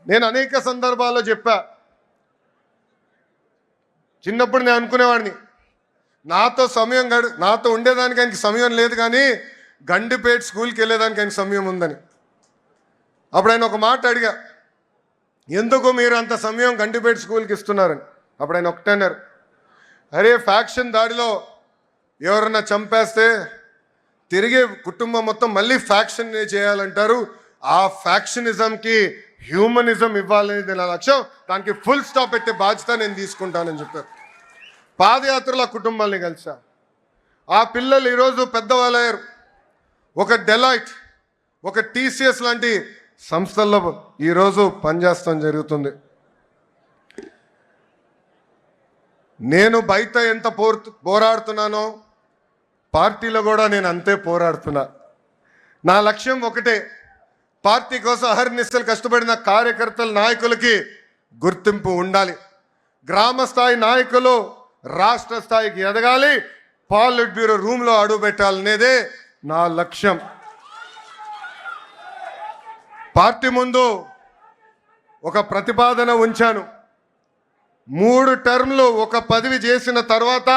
నేను అనేక సందర్భాల్లో చెప్పా, చిన్నప్పుడు నేను అనుకునేవాడిని నాతో ఉండేదానికి ఆయనకి సమయం లేదు, కానీ గండిపేట స్కూల్కి వెళ్ళేదానికి ఆయనకి సమయం ఉందని. అప్పుడు ఆయన ఒక మాట అడిగా, ఎందుకు మీరు అంత సమయం గండిపేట స్కూల్కి ఇస్తున్నారని. అప్పుడు ఆయన ఒకటే అన్నారు, అరే ఫ్యాక్షన్ దాడిలో ఎవరన్నా చంపేస్తే తిరిగి కుటుంబం మొత్తం మళ్ళీ ఫ్యాక్షన్ చేయాలంటారు, ఆ ఫ్యాక్షనిజంకి హ్యూమనిజం ఇవ్వాలనేది నా లక్ష్యం, దానికి ఫుల్ స్టాప్ పెట్టే బాధ్యత నేను తీసుకుంటానని చెప్పారు. పాదయాత్రలో కుటుంబాలని కలిసా. ఆ పిల్లలు ఈరోజు పెద్దవాళ్ళయ్యారు. ఒక డెలాయిట్, ఒక టీసీఎస్ లాంటి సంస్థల్లో ఈరోజు పనిచేస్తాం జరుగుతుంది. నేను బయట ఎంత పోరాడుతున్నానో పార్టీలో కూడా నేను అంతే పోరాడుతున్నా. నా లక్ష్యం ఒకటే, పార్టీ కోసం అహర్నిశలు కష్టపడిన కార్యకర్తల నాయకులకి గుర్తింపు ఉండాలి. గ్రామ స్థాయి నాయకులు రాష్ట్ర స్థాయికి ఎదగాలి, పాలిట్ బ్యూరో రూమ్లో అడుగు పెట్టాలనేదే నా లక్ష్యం. పార్టీ ముందు ఒక ప్రతిపాదన ఉంచాను. 3 టర్మ్లు ఒక పదవి చేసిన తర్వాత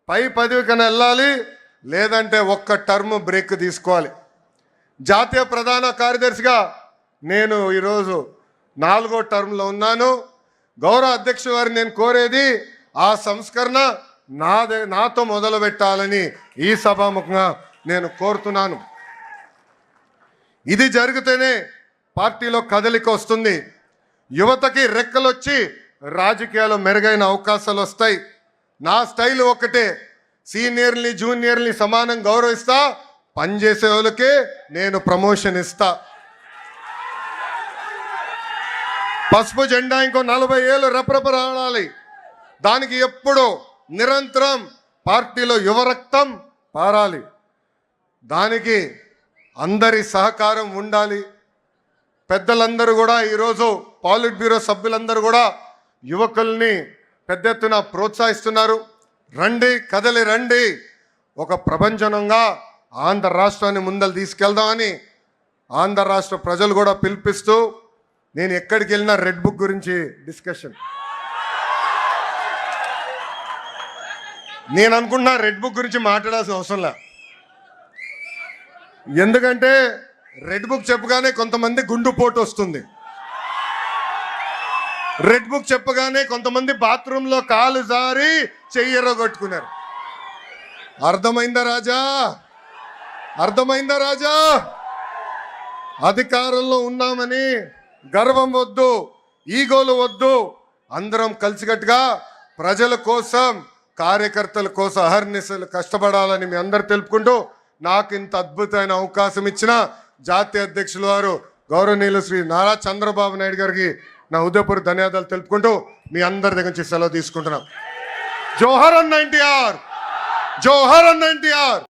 పై పదవి కన్నా వెళ్ళాలి, లేదంటే ఒక్క టర్మ్ బ్రేక్ తీసుకోవాలి. జాతీయ ప్రధాన కార్యదర్శిగా నేను ఈరోజు 4వ టర్మ్లో ఉన్నాను. గౌరవ అధ్యక్షుల వారిని నేను కోరేది, ఆ సంస్కరణ నాతో మొదలు పెట్టాలని ఈ సభాముఖంగా నేను కోరుతున్నాను. ఇది జరిగితేనే పార్టీలో కదలిక వస్తుంది, యువతకి రెక్కలొచ్చి రాజకీయాల్లో మెరుగైన అవకాశాలు వస్తాయి. నా స్టైల్ ఒకటే, సీనియర్ని జూనియర్ని సమానం గౌరవిస్తా, పనిచేసే వాళ్ళకే నేను ప్రమోషన్ ఇస్తా. పసుపు జెండా ఇంకో 40 ఏళ్ళు రెపరెపలాడాలి. దానికి ఎప్పుడూ నిరంతరం పార్టీలో యువరక్తం పారాలి. దానికి అందరి సహకారం ఉండాలి. పెద్దలందరూ కూడా ఈరోజు పాలిట్ బ్యూరో సభ్యులందరూ కూడా యువకుల్ని పెద్ద ఎత్తున ప్రోత్సహిస్తున్నారు. రండి, కదలి రండి, ఒక ప్రపంచంగా ఆంధ్ర రాష్ట్రాన్ని ముందలు తీసుకెళ్దామని ఆంధ్ర రాష్ట్ర ప్రజలు కూడా పిలిపిస్తూ, నేను ఎక్కడికి వెళ్ళినా రెడ్ బుక్ గురించి డిస్కషన్. నేను అనుకుంటున్నా రెడ్ బుక్ గురించి మాట్లాడాల్సిన అవసరం లే. ఎందుకంటే రెడ్ బుక్ చెప్పగానే కొంతమంది గుండుపోటు వస్తుంది, రెడ్ బుక్ చెప్పగానే కొంతమంది బాత్రూంలో కాలు జారి చెయ్యరగొట్టుకున్నారు. అర్థమైందా రాజా? అర్థమైందా రాజా? అధికారంలో ఉన్నామని గర్వం వద్దు, ఈగోలు వద్దు. అందరం కలిసికట్టుగా ప్రజల కోసం, కార్యకర్తల కోసం అహర్నిశలు కష్టపడాలని మీ అందరు తెలుపుకుంటూ, నాకు ఇంత అద్భుతమైన అవకాశం ఇచ్చిన జాతీయ అధ్యక్షుల వారు గౌరవనీయులు శ్రీ నారా చంద్రబాబు నాయుడు గారికి నా హృదయపూర్వక ధన్యవాదాలు తెలుపుకుంటూ మీ అందరి దగ్గర నుంచి సెలవు తీసుకుంటున్నాం. జోహర్ అన్న ఎన్టీఆర్, జోహర్ అన్న ఎన్టీఆర్.